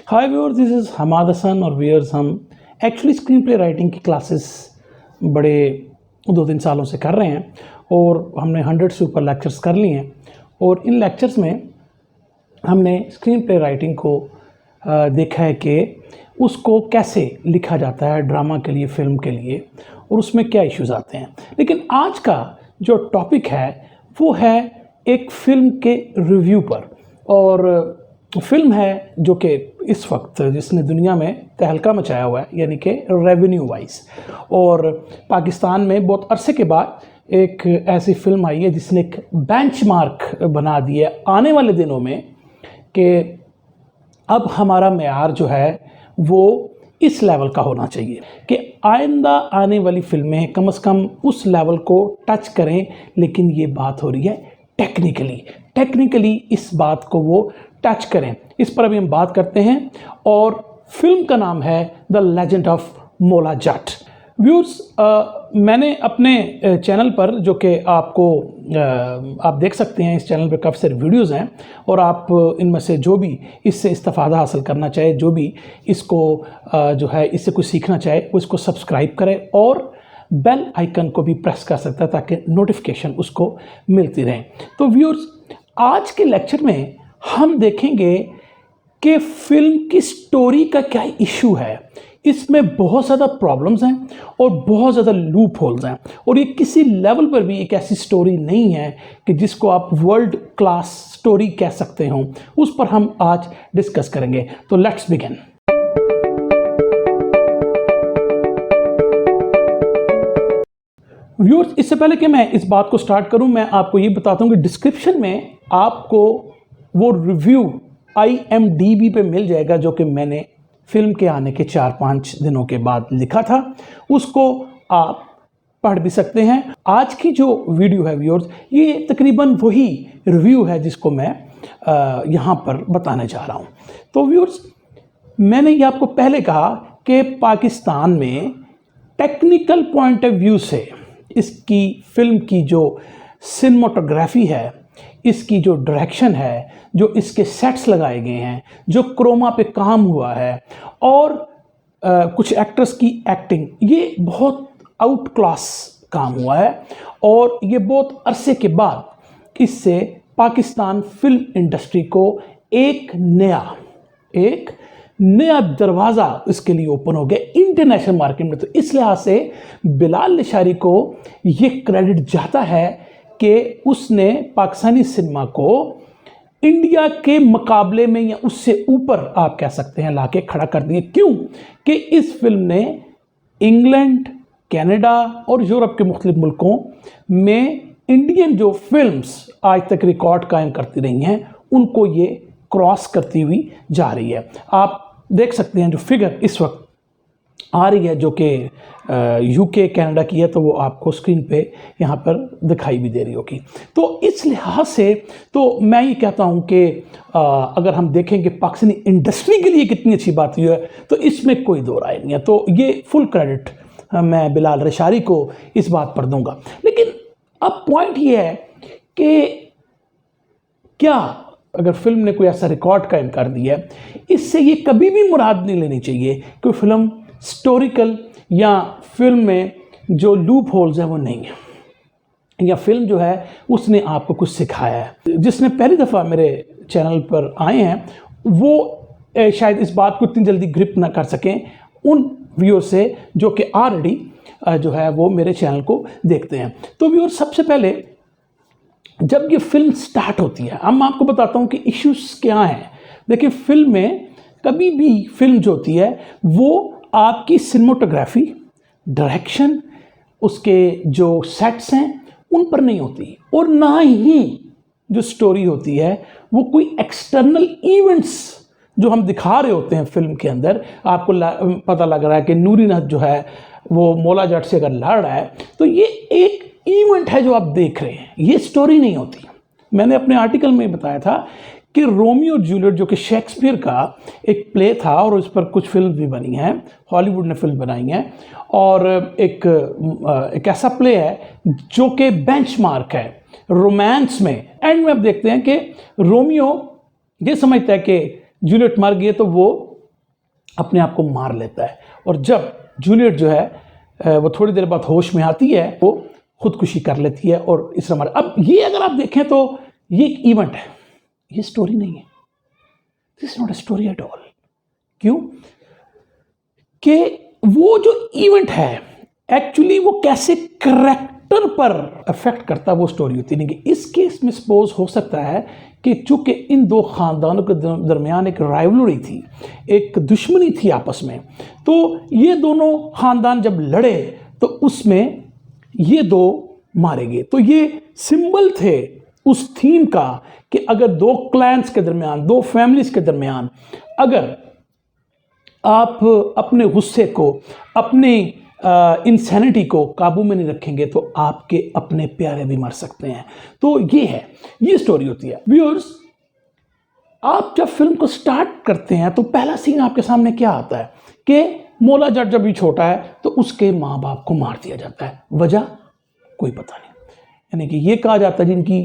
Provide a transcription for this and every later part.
Hi viewers, this is Hammad Hasan और viewers हम actually screenplay writing की क्लासेस बड़े 2-3 सालों से कर रहे हैं और हमने 100 से ऊपर लेक्चर्स कर लिए हैं। और इन लेक्चर्स में हमने स्क्रीन प्ले राइटिंग को देखा है कि उसको कैसे लिखा जाता है ड्रामा के लिए, फिल्म के लिए, और उसमें क्या इश्यूज़ आते हैं। लेकिन आज का जो टॉपिक है वो है एक फ़िल्म के रिव्यू पर। और फिल्म है जो कि इस वक्त जिसने दुनिया में तहलका मचाया हुआ है, यानी कि रेवेन्यू वाइज। और पाकिस्तान में बहुत अरसे के बाद एक ऐसी फिल्म आई है जिसने एक बेंचमार्क बना दिया आने वाले दिनों में कि अब हमारा मेयार जो है वो इस लेवल का होना चाहिए कि आइंदा आने वाली फिल्में कम से कम उस लेवल को टच करें। लेकिन ये बात हो रही है टेक्निकली इस बात को वो टच करें। इस पर अभी हम बात करते हैं और फिल्म का नाम है the legend of Maula Jatt. Viewers, मैंने अपने चैनल पर, जो कि आप देख सकते हैं, इस चैनल पर काफ़ी सारे वीडियोज़ हैं और आप इनमें से जो भी इससे इस्तेफ़ादा हासिल करना चाहे, जो भी इसको जो है इससे कुछ सीखना चाहे, वो इसको सब्सक्राइब करें और बेल आइकन को भी प्रेस कर सकता है ताकि नोटिफिकेशन उसको मिलती रहे। तो व्यूअर्स, आज के लेक्चर में हम देखेंगे कि फिल्म की स्टोरी का क्या इशू है। इसमें बहुत ज़्यादा प्रॉब्लम्स हैं और बहुत ज़्यादा लूप होल्स हैं और ये किसी लेवल पर भी एक ऐसी स्टोरी नहीं है कि जिसको आप वर्ल्ड क्लास स्टोरी कह सकते हो। उस पर हम आज डिस्कस करेंगे। तो लेट्स बिगिन। व्यूअर्स, इससे पहले कि मैं इस बात को स्टार्ट करूं, मैं आपको ये बताता हूं कि डिस्क्रिप्शन में आपको वो रिव्यू IMDb पे मिल जाएगा जो कि मैंने फिल्म के आने के 4-5 दिनों के बाद लिखा था। उसको आप पढ़ भी सकते हैं। आज की जो वीडियो है व्यूअर्स, ये तकरीबन वही रिव्यू है जिसको मैं यहाँ पर बताने जा रहा हूँ। तो व्यूअर्स, मैंने ये आपको पहले कहा कि पाकिस्तान में टेक्निकल पॉइंट ऑफ व्यू से इसकी फिल्म की जो सिनेमाटोग्राफी है, इसकी जो डायरेक्शन है, जो इसके सेट्स लगाए गए हैं, जो क्रोमा पे काम हुआ है और कुछ एक्टर्स की एक्टिंग, ये बहुत आउट क्लास काम हुआ है। और ये बहुत अरसे के बाद इससे पाकिस्तान फिल्म इंडस्ट्री को एक नया दरवाज़ा इसके लिए ओपन हो गया इंटरनेशनल मार्केट में। तो इस लिहाज से बिलाल लिशारी को ये क्रेडिट जाता है कि उसने पाकिस्तानी सिनेमा को इंडिया के मुकाबले में या उससे ऊपर, आप कह सकते हैं, लाके खड़ा कर दिया। क्यों कि इस फिल्म ने इंग्लैंड, कनाडा और यूरोप के मुख्तलिफ मुल्कों में इंडियन जो फिल्म्स आज तक रिकॉर्ड कायम करती रही हैं, उनको ये क्रॉस करती हुई जा रही है। आप देख सकते हैं जो फिगर इस वक्त आ रही है जो कि UK कनाडा की है, तो वो आपको स्क्रीन पे यहाँ पर दिखाई भी दे रही होगी। तो इस लिहाज से तो मैं ये कहता हूँ कि अगर हम देखें कि पाकिस्तानी इंडस्ट्री के लिए कितनी अच्छी बात हुई है, तो इसमें कोई दो राय नहीं है। तो ये फुल क्रेडिट मैं बिलाल लिशारी को इस बात पर दूंगा। लेकिन अब पॉइंट ये है कि क्या अगर फिल्म ने कोई ऐसा रिकॉर्ड कायम कर दिया है, इससे ये कभी भी मुराद नहीं लेनी चाहिए कि फिल्म स्टोरिकल या फिल्म में जो लूप होल्स हैं वो नहीं है, या फिल्म जो है उसने आपको कुछ सिखाया है। जिसने पहली दफ़ा मेरे चैनल पर आए हैं वो शायद इस बात को इतनी जल्दी ग्रिप ना कर सकें उन व्यूअर से जो कि ऑलरेडी जो है वो मेरे चैनल को देखते हैं। तो व्यूअर, सबसे पहले जब ये फिल्म स्टार्ट होती है, अब मैं आपको बताता हूँ कि इश्यूज़ क्या हैं। देखिए, फिल्म में कभी भी फिल्म जो होती है वो आपकी सिनेमाटोग्राफी, डायरेक्शन, उसके जो सेट्स हैं उन पर नहीं होती, और ना ही जो स्टोरी होती है वो कोई एक्सटर्नल इवेंट्स जो हम दिखा रहे होते हैं फिल्म के अंदर। आपको पता लग रहा है कि नूरी नहत जो है वो मौला जट से अगर लड़ रहा है, तो ये एक इवेंट है जो आप देख रहे हैं, ये स्टोरी नहीं होती। मैंने अपने आर्टिकल में बताया था कि रोमियो और जूलियट, जो कि शेक्सपियर का एक प्ले था और उस पर कुछ फिल्म भी बनी हैं, हॉलीवुड ने फिल्म बनाई हैं, और एक ऐसा प्ले है जो कि बेंचमार्क है रोमांस में। एंड में आप देखते हैं कि रोमियो ये समझता है कि जूलियट मर गई तो वो अपने आप को मार लेता है। और जब जूलियट जो है वो थोड़ी देर बाद होश में आती है, वो खुदकुशी कर लेती है और इस तरह। अब ये अगर आप देखें तो ये एक इवेंट है, ये स्टोरी नहीं है। This is not a story at all. क्यों? कि वो जो इवेंट है एक्चुअली वो कैसे करेक्टर पर अफेक्ट करता है वो स्टोरी होती नहीं। कि इस केस में सपोज हो सकता है कि चूंकि इन दो खानदानों के दरमियान एक राइवलरी थी, एक दुश्मनी थी आपस में, तो ये दोनों खानदान जब लड़े तो उसमें ये दो मारे गए। तो ये सिंबल थे उस थीम का कि अगर दो क्लैंस के दरमियान, दो फैमिलीज के दरमियान अगर आप अपने गुस्से को, अपने इंसैनिटी को काबू में नहीं रखेंगे तो आपके अपने प्यारे भी मर सकते हैं। तो ये है, ये स्टोरी होती है। व्यूअर्स, आप जब फिल्म को स्टार्ट करते हैं तो पहला सीन आपके सामने क्या आता है कि मोला जट जब भी छोटा है तो उसके माँ बाप को मार दिया जाता है। वजह कोई पता नहीं। यानी कि ये कहा जाता है जिनकी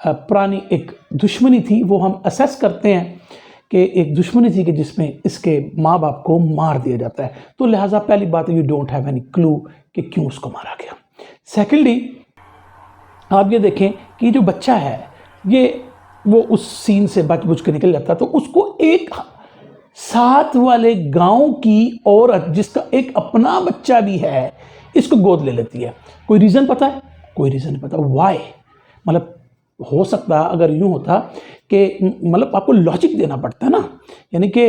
पुरानी एक दुश्मनी थी, वो हम असेस करते हैं कि एक दुश्मनी थी कि जिसमें इसके माँ बाप को मार दिया जाता है। तो लिहाजा पहली बात, you don't have any clue कि क्यों उसको मारा गया। सेकेंडली, आप ये देखें कि जो बच्चा है ये वो उस सीन से बच बुझ के निकल जाता है, तो उसको एक साथ वाले गांव की औरत जिसका एक अपना बच्चा भी है इसको गोद ले लेती है। कोई रीज़न पता है? कोई रीज़न नहीं पता। वाई? मतलब हो सकता अगर यूं होता कि मतलब आपको लॉजिक देना पड़ता है ना, यानी कि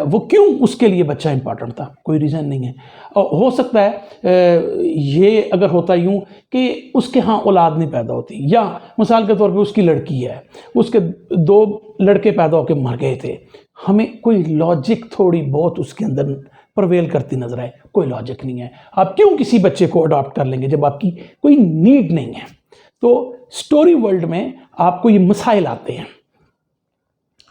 वो क्यों उसके लिए बच्चा इंपॉर्टेंट था, कोई रीज़न नहीं है। हो सकता है ये अगर होता यूं कि उसके यहाँ औलाद नहीं पैदा होती, या मिसाल के तौर पे उसकी लड़की है, उसके दो लड़के पैदा होकर मर गए थे, हमें कोई लॉजिक थोड़ी बहुत उसके अंदर प्रवेल करती नजर आए। कोई लॉजिक नहीं है। आप क्यों किसी बच्चे को अडॉप्ट कर लेंगे जब आपकी कोई नीड नहीं है? तो स्टोरी वर्ल्ड में आपको ये मसाइल आते हैं।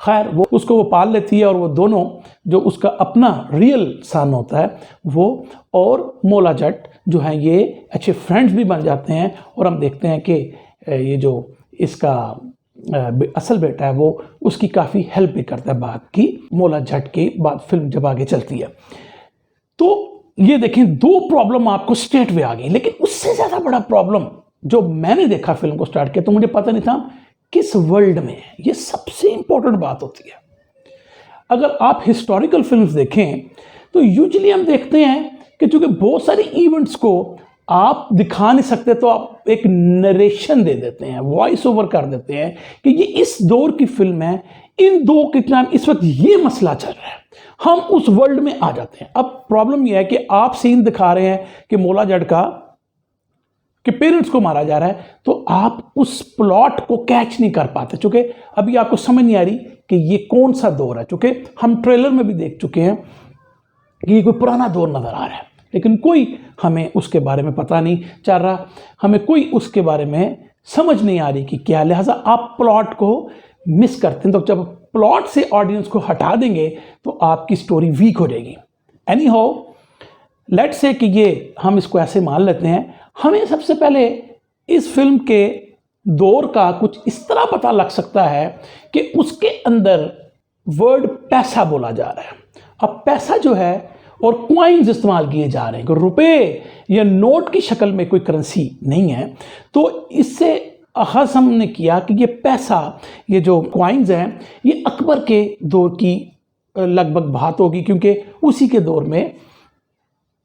खैर, वो उसको वो पाल लेती है और वो दोनों, जो उसका अपना रियल सन होता है वो और मोला जट जो है, ये अच्छे फ्रेंड्स भी बन जाते हैं। और हम देखते हैं कि ये जो इसका असल बेटा है वो उसकी काफ़ी हेल्प भी करता है बाद की, मोला जट के बाद फिल्म जब आगे चलती है। तो ये देखें, दो प्रॉब्लम आपको स्ट्रेट वे आ गई। लेकिन उससे ज़्यादा बड़ा प्रॉब्लम जो मैंने देखा फिल्म को स्टार्ट किया तो मुझे पता नहीं था किस वर्ल्ड में है। ये सबसे इंपॉर्टेंट बात होती है। अगर आप हिस्टोरिकल फिल्म्स देखें तो यूजुअली हम देखते हैं कि चूंकि बहुत सारी इवेंट्स को आप दिखा नहीं सकते तो आप एक नरेशन दे देते हैं, वॉइस ओवर कर देते हैं कि ये इस दौर की फिल्म है, इन दो के टाइम इस वक्त ये मसला चल रहा है, हम उस वर्ल्ड में आ जाते हैं। अब प्रॉब्लम यह है कि आप सीन दिखा रहे हैं कि मोला जट का कि पेरेंट्स को मारा जा रहा है, तो आप उस प्लॉट को कैच नहीं कर पाते, चूंकि अभी आपको समझ नहीं आ रही कि ये कौन सा दौर है। चूंकि हम ट्रेलर में भी देख चुके हैं कि ये कोई पुराना दौर नजर आ रहा है, लेकिन कोई हमें उसके बारे में पता नहीं चल रहा, हमें कोई उसके बारे में समझ नहीं आ रही कि क्या। लिहाजा आप प्लॉट को मिस करते हैं। तो जब प्लॉट से ऑडियंस को हटा देंगे तो आपकी स्टोरी वीक हो जाएगी। एनी हाउ, लेट्स से कि ये हम इसको ऐसे मान लेते हैं, हमें सबसे पहले इस फिल्म के दौर का कुछ इस तरह पता लग सकता है कि उसके अंदर वर्ड पैसा बोला जा रहा है। अब पैसा जो है और क्वाइंस इस्तेमाल किए जा रहे हैं, कि रुपए या नोट की शक्ल में कोई करेंसी नहीं है। तो इससे अखज़ हमने किया कि ये पैसा, ये जो क्वाइंस हैं, ये अकबर के दौर की लगभग बात होगी, क्योंकि उसी के दौर में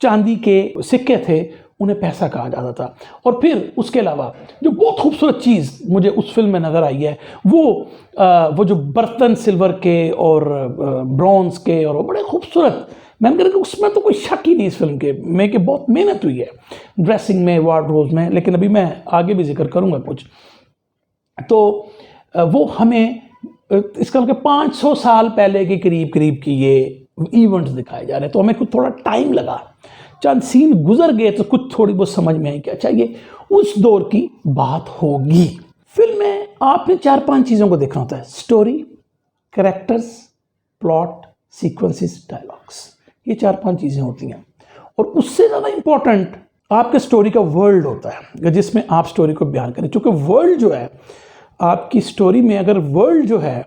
चांदी के सिक्के थे, उन्हें पैसा कहा जाता था। और फिर उसके अलावा जो बहुत खूबसूरत चीज़ मुझे उस फिल्म में नज़र आई है वो जो बर्तन सिल्वर के और ब्रॉन्ज के, और वो बड़े खूबसूरत, मैंने कहा कि उसमें तो कोई शक ही नहीं इस फिल्म के में कि बहुत मेहनत हुई है ड्रेसिंग में, वार्डरोब में। लेकिन अभी मैं आगे भी जिक्र करूँगा कुछ। तो वो हमें इसका मतलब 500 साल पहले के करीब की ये इवेंट्स दिखाए जा रहे हैं। तो हमें कुछ थोड़ा टाइम लगा, चंद सीन गुजर गए तो कुछ थोड़ी बहुत समझ में आई कि अच्छा ये उस दौर की बात होगी। फिल्म में आपने 4-5 चीज़ों को देखना होता है: story, characters, plot, sequences, dialogues. ये 4-5 चीज़ें होती हैं। और उससे ज़्यादा इंपॉर्टेंट आपके स्टोरी का वर्ल्ड होता है, जिसमें आप स्टोरी को बयान करें। क्योंकि वर्ल्ड जो है आपकी स्टोरी में, अगर वर्ल्ड जो है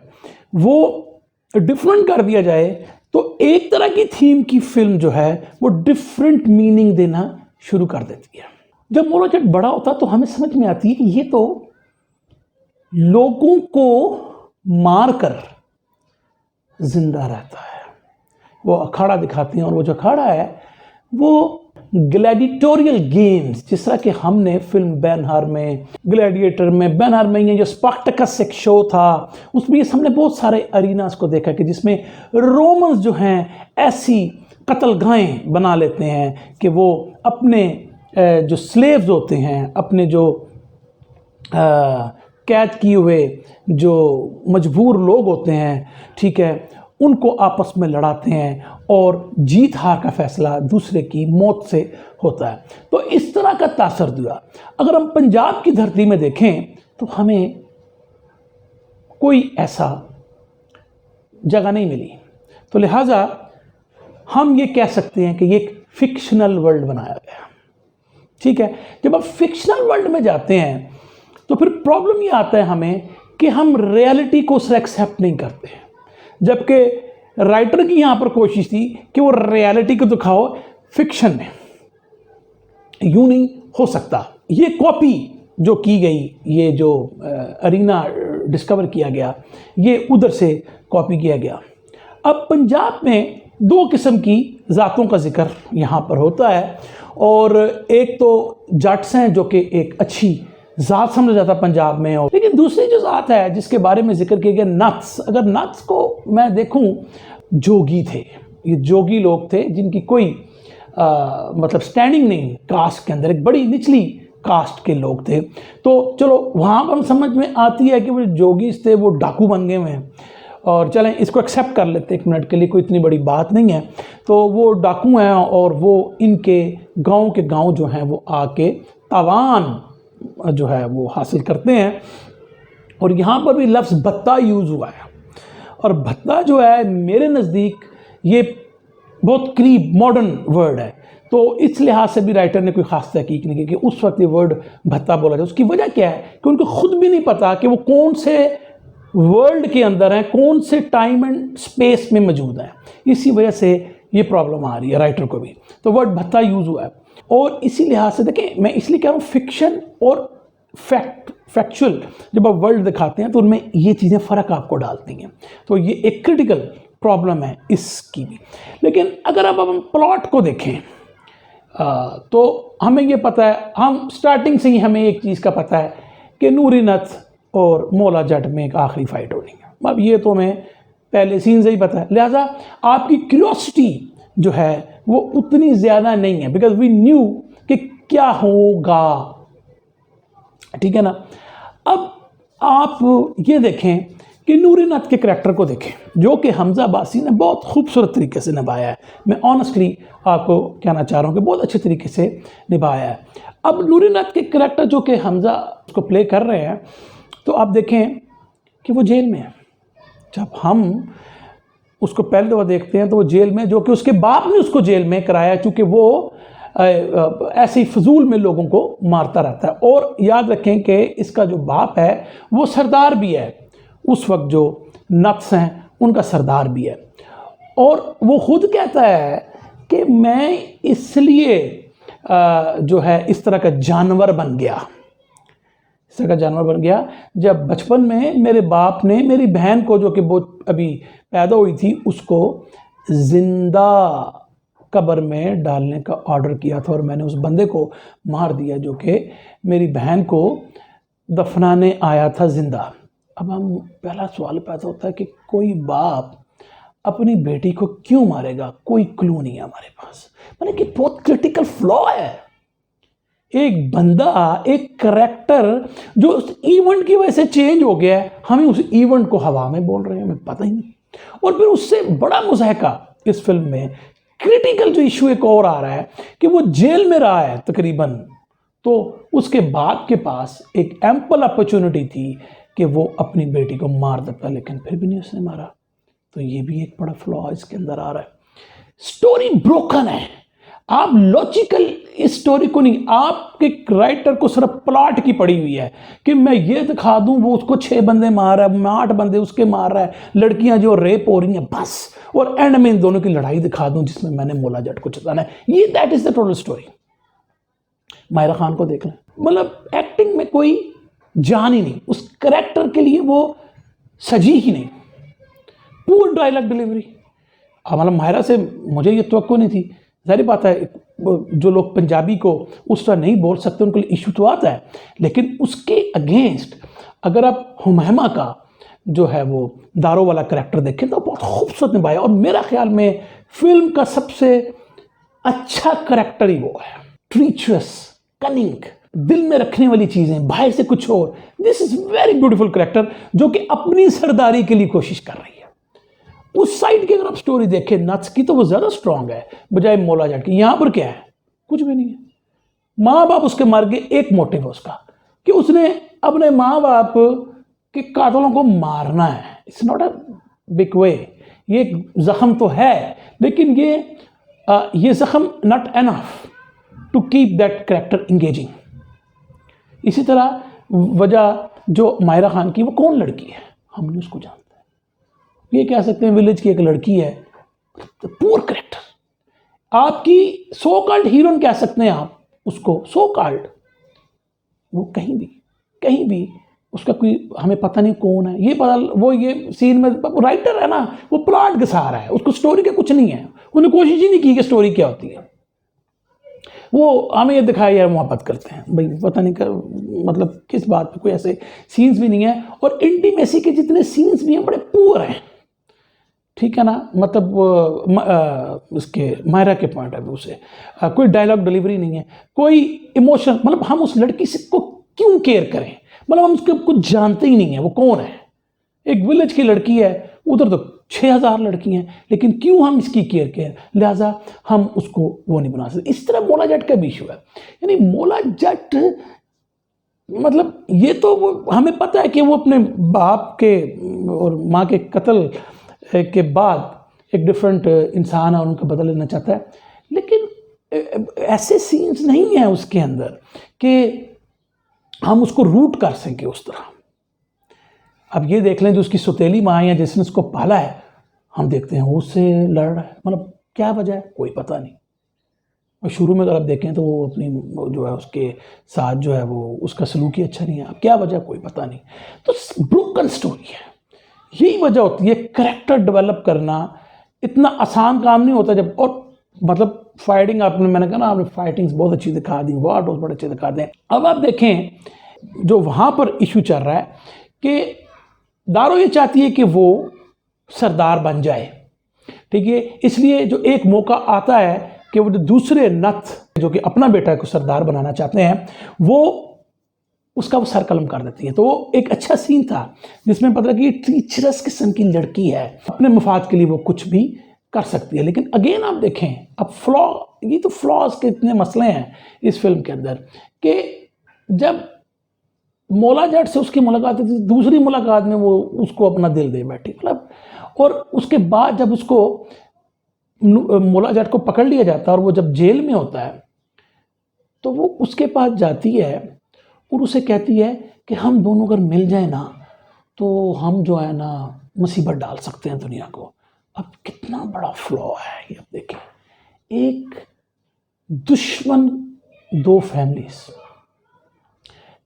वो डिफरेंट कर दिया जाए तो एक तरह की थीम की फिल्म जो है वो डिफरेंट मीनिंग देना शुरू कर देती है। जब मोला जट बड़ा होता तो हमें समझ में आती है कि ये तो लोगों को मारकर जिंदा रहता है। वो अखाड़ा दिखाती हैं और वो जो अखाड़ा है वो ग्लैडिटोरियल गेम्स, जिस तरह के हमने फिल्म बेनहर में, ग्लैडिएटर में, बेनहर में ये जो स्पार्टकस एक शो था उसमें ये हमने बहुत सारे अरीनास को देखा कि जिसमें रोमन्स जो हैं ऐसी कत्लगाहें बना लेते हैं कि वो अपने जो स्लेव्स होते हैं, अपने जो कैद किए हुए जो मजबूर लोग होते हैं, ठीक है, उनको आपस में लड़ाते हैं और जीत हार का फैसला दूसरे की मौत से होता है। तो इस तरह का तासर दिया। अगर हम पंजाब की धरती में देखें तो हमें कोई ऐसा जगह नहीं मिली, तो लिहाजा हम ये कह सकते हैं कि ये एक फिक्शनल वर्ल्ड बनाया गया। ठीक है, जब आप फिक्शनल वर्ल्ड में जाते हैं तो फिर प्रॉब्लम ये आता है हमें कि हम रियलिटी को एक्सेप्ट नहीं करते, जबकि राइटर की यहाँ पर कोशिश थी कि वो रियलिटी को दिखाओ फिक्शन में। यूं नहीं हो सकता। ये कॉपी जो की गई, ये जो अरीना डिस्कवर किया गया, ये उधर से कॉपी किया गया। अब पंजाब में दो किस्म की ज़ातों का जिक्र यहाँ पर होता है, और एक तो जाट्स हैं जो कि एक अच्छी ज़ात समझा जाता पंजाब में, और लेकिन दूसरी जो ज़ात है जिसके बारे में जिक्र किया गया नत्स। अगर नत्स को मैं देखूं, जोगी थे, ये जोगी लोग थे जिनकी कोई मतलब स्टैंडिंग नहीं कास्ट के अंदर, एक बड़ी निचली कास्ट के लोग थे। तो चलो वहाँ पर समझ में आती है कि वो जोगीस थे वो डाकू बन गए हुए हैं, और चलें इसको एक्सेप्ट कर लेते एक मिनट के लिए, कोई इतनी बड़ी बात नहीं है। तो वो डाकू हैं और वो इनके गांव के गांव जो हैं वो आके तावान जो है वो हासिल करते हैं। और यहाँ पर भी लफ्ज़ भत्ता यूज़ हुआ है, और भत्ता जो है मेरे नज़दीक ये बहुत करीब मॉडर्न वर्ड है। तो इस लिहाज से भी राइटर ने कोई ख़ास तहकीक नहीं की कि उस वक्त ये वर्ड भत्ता बोला जाए। उसकी वजह क्या है कि उनको खुद भी नहीं पता कि वो कौन से वर्ल्ड के अंदर हैं, कौन से टाइम एंड स्पेस में मौजूद हैं। इसी वजह से ये प्रॉब्लम आ रही है राइटर को भी। तो वर्ड भत्ता यूज़ हुआ है, और इसी लिहाज से देखें, मैं इसलिए कह रहा हूँ फिक्शन और फैक्चुअल जब आप वर्ल्ड दिखाते हैं तो उनमें ये चीज़ें फ़र्क आपको डालती हैं। तो ये एक क्रिटिकल प्रॉब्लम है इसकी भी। लेकिन अगर अब हम प्लॉट को देखें तो हमें ये पता है, हम स्टार्टिंग से ही हमें एक चीज़ का पता है कि नूरी नथ और मौला जट में एक आखिरी फाइट होनी है। अब ये तो हमें पहले सीन से ही पता है, लिहाजा आपकी क्यूरियोसिटी जो है वो उतनी ज़्यादा नहीं है, बिकॉज वी न्यू कि क्या होगा। ठीक है ना। अब आप ये देखें कि नूरी नथ के करैक्टर को देखें जो कि हमजा अब्बासी ने बहुत खूबसूरत तरीके से निभाया है। मैं ऑनेस्टली आपको कहना चाह रहा हूँ कि बहुत अच्छे तरीके से निभाया है। अब नूरी नथ के करैक्टर जो कि हमजा उसको प्ले कर रहे हैं, तो आप देखें कि वो जेल में है। जब हम उसको पहले दफ़ा देखते हैं तो वो जेल में, जो कि उसके बाप ने उसको जेल में कराया क्योंकि वो ऐसे ही फजूल में लोगों को मारता रहता है। और याद रखें कि इसका जो बाप है वो सरदार भी है, उस वक्त जो नफ्स हैं उनका सरदार भी है। और वो खुद कहता है कि मैं इसलिए जो है इस तरह का जानवर बन गया, इस तरह का जानवर बन गया जब बचपन में मेरे बाप ने मेरी बहन को, जो कि वो अभी पैदा हुई थी, उसको जिंदा कब्र में डालने का ऑर्डर किया था और मैंने उस बंदे को मार दिया जो कि मेरी बहन को दफनाने आया था जिंदा। अब हम पहला सवाल पैदा होता है कि कोई बाप अपनी बेटी को क्यों मारेगा? कोई क्लू नहीं है हमारे पास। माने कि बहुत क्रिटिकल फ्लॉ है। एक बंदा, एक करैक्टर जो उस इवेंट की वजह से चेंज हो गया है, हमें उस इवेंट को हवा में बोल रहे हैं, हमें पता ही नहीं। और फिर उससे बड़ा मुज़ाहका इस फिल्म में क्रिटिकल जो इशू एक और आ रहा है कि वो जेल में रहा है तकरीबन, तो उसके बाप के पास एक एम्पल अपॉर्चुनिटी थी कि वो अपनी बेटी को मार देता, लेकिन फिर भी नहीं उसने मारा। तो ये भी एक बड़ा फ्लॉ इसके अंदर आ रहा है। स्टोरी ब्रोकन है। आप लॉजिकल इस स्टोरी को नहीं, आपके राइटर को सिर्फ प्लॉट की पड़ी हुई है कि मैं ये दिखा दूं वो उसको 6 बंदे मार रहा है, 8 बंदे उसके मार रहा है, लड़कियां जो रेप हो रही हैं बस, और एंड में इन दोनों की लड़ाई दिखा दूं जिसमें मैंने मोला जट को चिताना है। ये that is the total story. Myra Khan को देख लें, मतलब एक्टिंग में कोई जान ही नहीं, उस करेक्टर के लिए वो सजी ही नहीं। पूर डायलॉग डिलीवरी, मतलब मायरा से मुझे ये तवक्को नहीं थी। जाहिर बात है जो लोग पंजाबी को उस तरह नहीं बोल सकते उनके लिए इशू तो आता है, लेकिन उसके अगेंस्ट अगर आप हुमैमा का जो है वो दारो वाला करेक्टर देखें तो बहुत खूबसूरत निभाया, और मेरा ख्याल में फिल्म का सबसे अच्छा करेक्टर ही वो है। ट्रीचरस, कनिंग, दिल में रखने वाली चीजें, बाहर से कुछ और। This is very beautiful character जो कि अपनी सरदारी के लिए कोशिश कर रही है। उस साइड की अगर आप स्टोरी देखें नट्स की तो वो ज्यादा स्ट्रांग है बजाय मोला जट की। यहां पर क्या है, कुछ भी नहीं है। माँ बाप उसके मर गए, एक मोटिव है उसका कि उसने अपने माँ बाप के कातलों को मारना है। It's not a big way, ये जख्म तो है लेकिन ये जख्म not enough to keep that character engaging. इसी तरह वजह जो मायरा खान की, वो कौन लड़की है हम नहीं उसको जानते, ये कह सकते हैं विलेज की एक लड़की है। पूर करेक्टर, आपकी सो कॉल्ड हीरोइन कह सकते हैं आप उसको, सो कॉल्ड, वो कहीं भी उसका कोई हमें पता नहीं कौन है। ये पता वो ये सीन में राइटर है ना, वो प्लॉट घसा रहा है, उसको स्टोरी का कुछ नहीं है। उन्होंने कोशिश ही नहीं की कि स्टोरी क्या होती है। वो हमें ये दिखाया यार मोहब्बत करते हैं भाई, पता नहीं कर मतलब किस बात पे, कोई ऐसे सीन्स भी नहीं है। और इंटीमेसी के जितने सीन्स भी हैं बड़े पुअर हैं, ठीक है ना, मतलब उसके मायरा के पॉइंट ऑफ व्यू से कोई डायलॉग डिलीवरी नहीं है, कोई इमोशन, मतलब हम उस लड़की से को क्यों केयर करें, मतलब हम उसके कुछ जानते ही नहीं है वो कौन है। एक विलेज की लड़की है, उधर तो 6000 लड़की हैं, लेकिन क्यों हम इसकी केयर करें, लिहाजा हम उसको वो नहीं बना सकते। इस तरह मोला जट का भी इशू है। यानी मोला जट मतलब ये तो हमें पता है कि वो अपने बाप के और माँ के कत्ल के बाद एक डिफरेंट इंसान है, उनका बदला लेना चाहता है, लेकिन ऐसे सीन्स नहीं हैं उसके अंदर कि हम उसको रूट कर सकें उस तरह। अब ये देख लें जो उसकी सौतेली माँ या जिसने उसको पाला है, हम देखते हैं वो उससे लड़ रहा है, मतलब क्या वजह है कोई पता नहीं। और शुरू में अगर आप देखें तो वो अपनी जो है उसके साथ जो है वो उसका सलूक ही अच्छा नहीं है, अब क्या वजह कोई पता नहीं। तो ब्रोकन स्टोरी है, यही वजह होती है। कैरेक्टर डेवलप करना इतना आसान काम नहीं होता जब, और मतलब फाइटिंग आपने, मैंने कहा ना, आपने फाइटिंग्स बहुत अच्छी दिखा दी, वार बहुत बड़े अच्छे दिखा दें। अब आप देखें जो वहाँ पर इशू चल रहा है कि दारो ये चाहती है कि वो सरदार बन जाए, ठीक है, इसलिए जो एक मौका आता है कि वो जो दूसरे नथ जो कि अपना बेटा को सरदार बनाना चाहते हैं, वो उसका वो सर कलम कर देती है। तो वो एक अच्छा सीन था जिसमें पता कि टीचरस किस्म की लड़की है, अपने मफाद के लिए वो कुछ भी कर सकती है। लेकिन अगेन आप देखें, अब ये तो फ्लॉज के इतने मसले हैं इस फिल्म के अंदर कि जब मोला जट से उसकी मुलाकात थी, दूसरी मुलाकात में वो उसको अपना दिल दे बैठी, मतलब। और उसके बाद जब उसको मोला जट को पकड़ लिया जाता है और वो जब जेल में होता है तो वो उसके पास जाती है और उसे कहती है कि हम दोनों अगर मिल जाए ना तो हम जो है ना मुसीबत डाल सकते हैं दुनिया को। अब कितना बड़ा फ्लॉ है ये, अब देखें, एक दुश्मन दो फैमिलीज।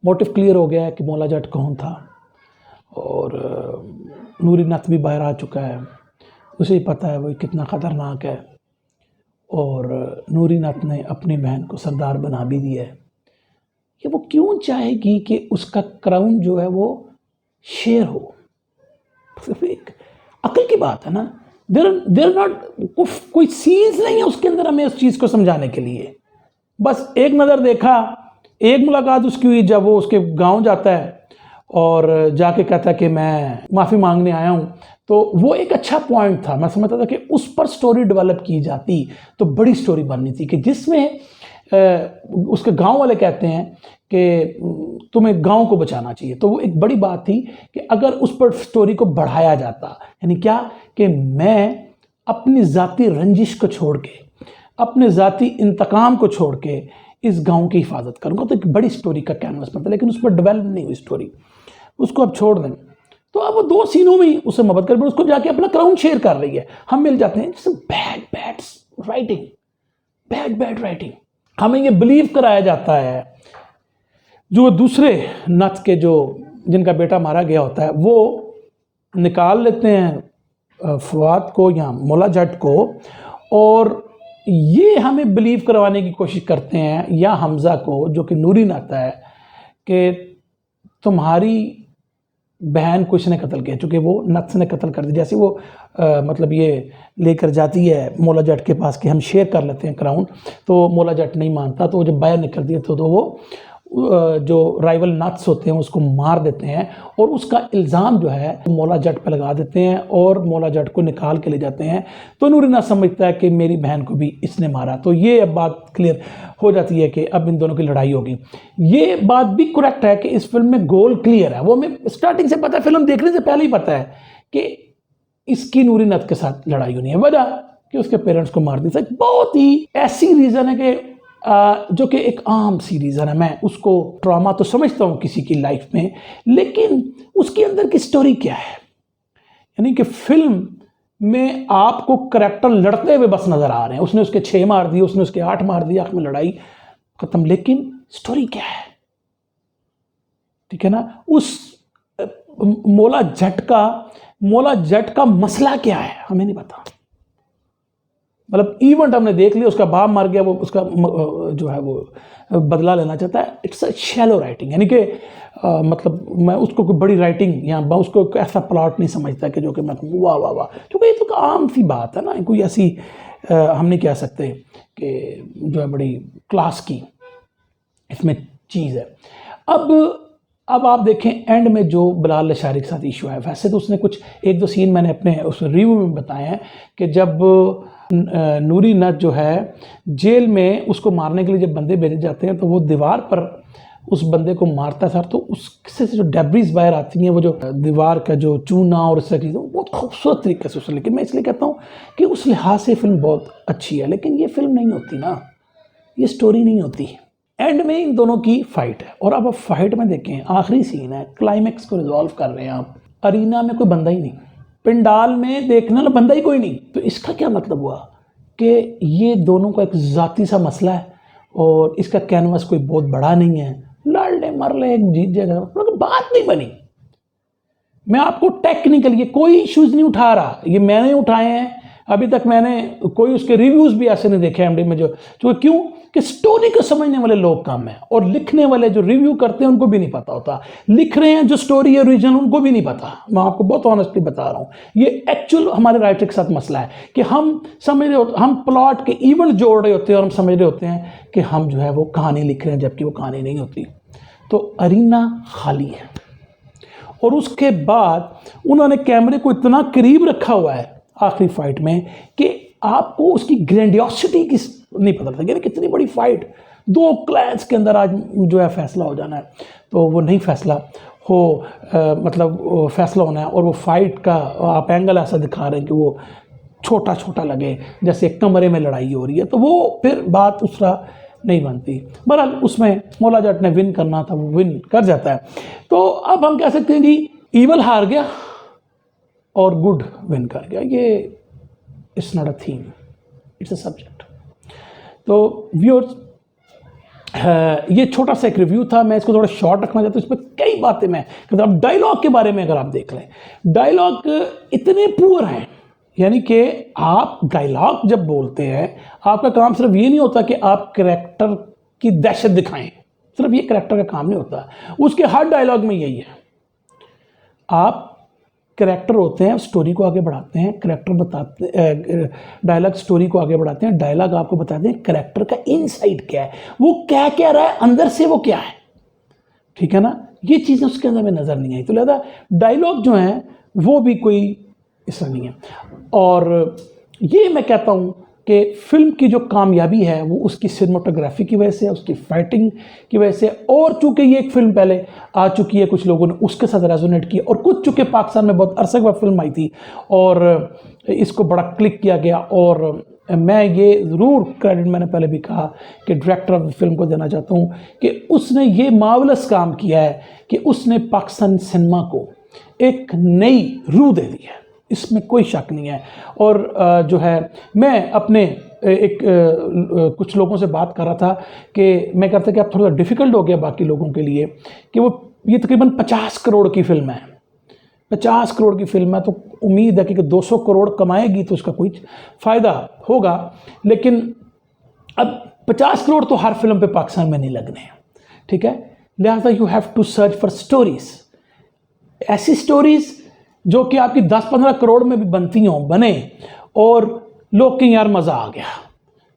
मोटिव क्लियर हो गया है कि मोला जट कौन था, और नूरी नथ भी बाहर आ चुका है, उसे ही पता है वो कितना ख़तरनाक है, और नूरी नथ ने अपनी बहन को सरदार बना भी दिया है। कि वो क्यों चाहेगी कि उसका क्राउन जो है वो शेयर हो। सिर्फ एक अकल की बात है ना, देर नॉट कोई सीन्स नहीं है उसके अंदर हमें उस चीज़ को समझाने के लिए। बस एक नज़र देखा, एक मुलाकात उसकी हुई जब वो उसके गांव जाता है और जाके कहता है कि मैं माफ़ी मांगने आया हूँ, तो वो एक अच्छा पॉइंट था। मैं समझता था कि उस पर स्टोरी डेवलप की जाती तो बड़ी स्टोरी बननी थी, कि जिसमें उसके गांव वाले कहते हैं कि तुम्हें गांव को बचाना चाहिए। तो वो एक बड़ी बात थी कि अगर उस पर स्टोरी को बढ़ाया जाता, यानी क्या कि मैं अपनी ज़ाती रंजिश को छोड़ के अपने ज़ाती इंतकाम को छोड़ के इस गांव की हिफाजत करूंगा। तो एक बड़ी स्टोरी का कैनवस बनता है, लेकिन उस पर डेवलप नहीं हुई स्टोरी, उसको अब छोड़ दें। तो अब वो 2 सीनों में ही उससे मोहब्बत कर, उसको जाके अपना क्राउन शेयर कर रही है, हम मिल जाते हैं। जैसे बैड राइटिंग हमें ये बिलीव कराया जाता है, जो दूसरे नथ के जो जिनका बेटा मारा गया होता है वो निकाल लेते हैं फवाद को या मौला जट को, और ये हमें बिलीव करवाने की कोशिश करते हैं, या हमज़ा को जो कि नूरी नाता है, कि तुम्हारी बहन को इसने कत्ल किया, चूँकि वो नत्स ने कत्ल कर दिया। जैसे वो मतलब ये लेकर जाती है मौला जट के पास कि हम शेयर कर लेते हैं क्राउन, तो मौला जट नहीं मानता, तो जब बाहर निकलती है तो वो जो राइवल नत्स होते हैं उसको मार देते हैं, और उसका इल्ज़ाम जो है मौला जट पर लगा देते हैं और मौला जट को निकाल के ले जाते हैं। तो नूरीना समझता है कि मेरी बहन को भी इसने मारा। तो ये अब बात क्लियर हो जाती है कि अब इन दोनों की लड़ाई होगी। ये बात भी करेक्ट है कि इस फिल्म में गोल क्लियर है, वो हमें स्टार्टिंग से पता है, फिल्म देखने से पहले ही पता है कि इसकी नूरीनत के साथ लड़ाई होनी है। वजह कि उसके पेरेंट्स को मार दिया। बहुत ही ऐसी रीज़न है कि जो कि एक आम सी रीज़न है, मैं उसको ट्रॉमा तो समझता हूँ किसी की लाइफ में, लेकिन उसके अंदर की स्टोरी क्या है। यानी कि फिल्म में आपको करैक्टर लड़ते हुए बस नज़र आ रहे हैं, उसने उसके 6 मार दिए, उसने उसके 8 मार दिए, आखिर में लड़ाई खत्म, लेकिन स्टोरी क्या है, ठीक है ना। उस मौला जट का मसला क्या है हमें नहीं पता। मतलब इवेंट हमने देख लिया, उसका बाप मर गया, वो उसका जो है वो बदला लेना चाहता है। इट्स अ शैलो राइटिंग, यानी कि मतलब मैं उसको कोई बड़ी राइटिंग या मैं उसको ऐसा प्लॉट नहीं समझता कि जो कि मैं वाह वाह वाह, क्योंकि ये तो आम सी बात है ना, कोई ऐसी हम नहीं कह सकते कि जो है बड़ी क्लास की इसमें चीज़ है। अब आप देखें एंड में जो बिलाल लशारी के साथ इशू है, वैसे तो उसने कुछ 1-2 सीन मैंने अपने उस रिव्यू में बताए हैं कि जब नूरी नथ जो है जेल में उसको मारने के लिए जब बंदे भेजे जाते हैं तो वो दीवार पर उस बंदे को मारता है, तो उससे जो डेब्रीज बाहर आती हैं, वो जो दीवार का जो चूना और इस चीज़ बहुत खूबसूरत तरीके से उसने, लेकिन मैं इसलिए कहता हूँ कि उस लिहाज से फिल्म बहुत अच्छी है, लेकिन ये फिल्म नहीं होती ना, ये स्टोरी नहीं होती। एंड में इन दोनों की फाइट है, और अब फाइट में देखें आखिरी सीन है, क्लाइमैक्स को रिजॉल्व कर रहे हैं आप, अरीना में कोई बंदा ही नहीं, पिंडाल में देखने वाला बंदा ही कोई नहीं। तो इसका क्या मतलब हुआ कि ये दोनों का एक ज़ाती सा मसला है और इसका कैनवस कोई बहुत बड़ा नहीं है, लड़ ले मर ले जीत जाएगा, बात नहीं बनी। मैं आपको टेक्निकल ये कोई इश्यूज नहीं उठा रहा, ये मैंने उठाए हैं, अभी तक मैंने कोई उसके रिव्यूज़ भी ऐसे नहीं देखे एमडी में, जो क्यों कि स्टोरी को समझने वाले लोग कम हैं, और लिखने वाले जो रिव्यू करते हैं उनको भी नहीं पता होता, लिख रहे हैं जो स्टोरी है ओरिजिनल उनको भी नहीं पता। मैं आपको बहुत ऑनेस्टली बता रहा हूँ, ये एक्चुअल हमारे राइटर के साथ मसला है कि हम समझ रहे होते, हम प्लॉट के इवेंट जोड़ रहे होते हैं और हम समझ रहे होते हैं कि हम जो है वो कहानी लिख रहे हैं, जबकि वो कहानी नहीं होती। तो अरीना खाली है, और उसके बाद उन्होंने कैमरे को इतना करीब रखा हुआ है आखिरी फाइट में कि आपको उसकी ग्रैंडियोसिटी की नहीं पता लगता, कितनी बड़ी फाइट, 2 क्लैंस के अंदर आज जो है फैसला हो जाना है, तो वो नहीं फैसला हो मतलब फैसला होना है, और वो फाइट का आप एंगल ऐसा दिखा रहे हैं कि वो छोटा छोटा लगे जैसे एक कमरे में लड़ाई हो रही है, तो वो फिर बात उस तरह नहीं बनती। बहरहाल उसमें मौला जट ने विन करना था, वो विन कर जाता है। तो अब हम कह सकते हैं कि ईवल हार गया और गुड विन कर गया। ये it's not a theme, it's a subject. तो व्यूअर्स, ये छोटा सा एक रिव्यू था, मैं इसको थोड़ा शॉर्ट रखना चाहता हूँ। इसमें कई बातें मैं अब डायलॉग के बारे में अगर आप देख लें, डायलॉग इतने पुअर हैं, यानी कि आप डायलॉग जब बोलते हैं आपका काम सिर्फ ये नहीं होता कि आप कैरेक्टर की दहशत दिखाएं, सिर्फ ये कैरेक्टर का काम नहीं होता, उसके हर डायलॉग में यही है, आप कैरेक्टर होते हैं, स्टोरी को आगे बढ़ाते हैं, कैरेक्टर बताते, डायलॉग स्टोरी को आगे बढ़ाते हैं, डायलॉग आपको बताते हैं कैरेक्टर का इनसाइड क्या है, वो क्या कह रहा है, अंदर से वो क्या है, ठीक है ना। ये चीज़ें उसके अंदर में नज़र नहीं आई, तो लिहाजा डायलॉग जो हैं वो भी कोई इसका नहीं है। और ये मैं कहता हूँ कि फिल्म की जो कामयाबी है वो उसकी सिनेमाटोग्राफी की वजह से, उसकी फाइटिंग की वजह से, और चूँकि ये एक फ़िल्म पहले आ चुकी है, कुछ लोगों ने उसके साथ रेजोनेट किया, और कुछ चूँकि पाकिस्तान में बहुत अरसे के बाद फिल्म आई थी और इसको बड़ा क्लिक किया गया और मैं ये ज़रूर क्रेडिट, मैंने पहले भी कहा कि डायरेक्टर ऑफ फिल्म को देना चाहता हूँ कि उसने ये मार्वलस काम किया है कि उसने पाकिस्तान सिनेमा को एक नई रूह दे दी है, इसमें कोई शक नहीं है। और जो है मैं अपने कुछ लोगों से बात कर रहा था कि मैं कहता कि अब थोड़ा डिफ़िकल्ट हो गया बाकी लोगों के लिए कि वो ये तकरीबन 50 करोड़ की फ़िल्म है, 50 करोड़ की फिल्म है, तो उम्मीद है कि 200 करोड़ कमाएगी तो उसका कोई फ़ायदा होगा। लेकिन अब 50 करोड़ तो हर फिल्म पे पाकिस्तान में नहीं लगने हैं, ठीक है। लिहाजा you have to search for stories, ऐसी स्टोरीज़ जो कि आपकी 10-15 करोड़ में भी बनती हों, बने और लोग के यार मज़ा आ गया,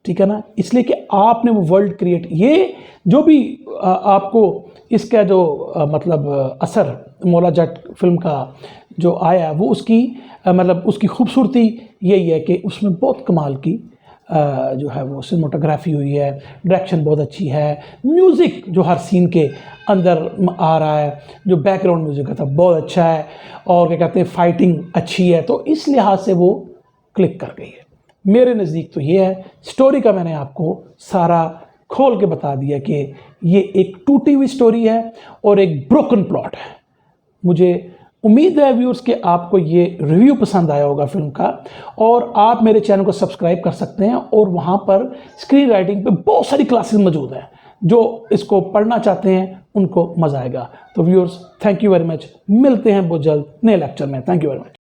ठीक है ना। इसलिए कि आपने वो वर्ल्ड क्रिएट, ये जो भी आपको इसका जो मतलब असर मौला जट फिल्म का जो आया वो उसकी मतलब उसकी खूबसूरती यही है कि उसमें बहुत कमाल की जो है वो सिनेमाटोग्राफी हुई है, डायरेक्शन बहुत अच्छी है, म्यूज़िक जो हर सीन के अंदर आ रहा है, जो बैकग्राउंड म्यूज़िक था बहुत अच्छा है, और क्या कहते हैं फाइटिंग अच्छी है, तो इस लिहाज से वो क्लिक कर गई है। मेरे नज़दीक तो ये है। स्टोरी का मैंने आपको सारा खोल के बता दिया कि ये एक टूटी हुई स्टोरी है और एक ब्रोकन प्लॉट है। मुझे उम्मीद है व्यूअर्स कि आपको ये रिव्यू पसंद आया होगा फिल्म का, और आप मेरे चैनल को सब्सक्राइब कर सकते हैं, और वहाँ पर स्क्रीन राइटिंग पे बहुत सारी क्लासेस मौजूद हैं, जो इसको पढ़ना चाहते हैं उनको मज़ा आएगा। तो viewers thank you very much, मिलते हैं बहुत जल्द नए लेक्चर में। Thank you very much.